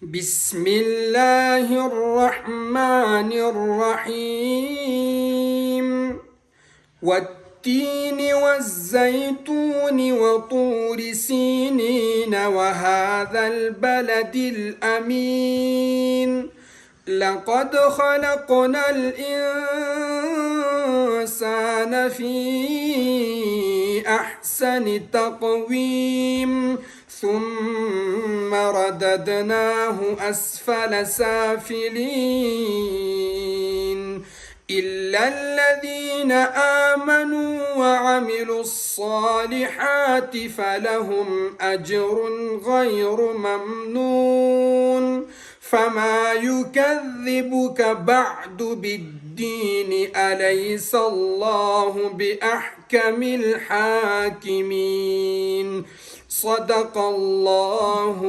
بسم الله الرحمن الرحيم والتين والزيتون وطور سينين وهذا البلد الأمين لقد خلقنا الإنسان في أحسن تقويم ثم رددناه أسفل سافلين إلا الذين آمنوا وعملوا الصالحات فلهم أجر غير ممنون فما يكذبك بعد بالدين أليس الله بأحكم الحاكمين صدق الله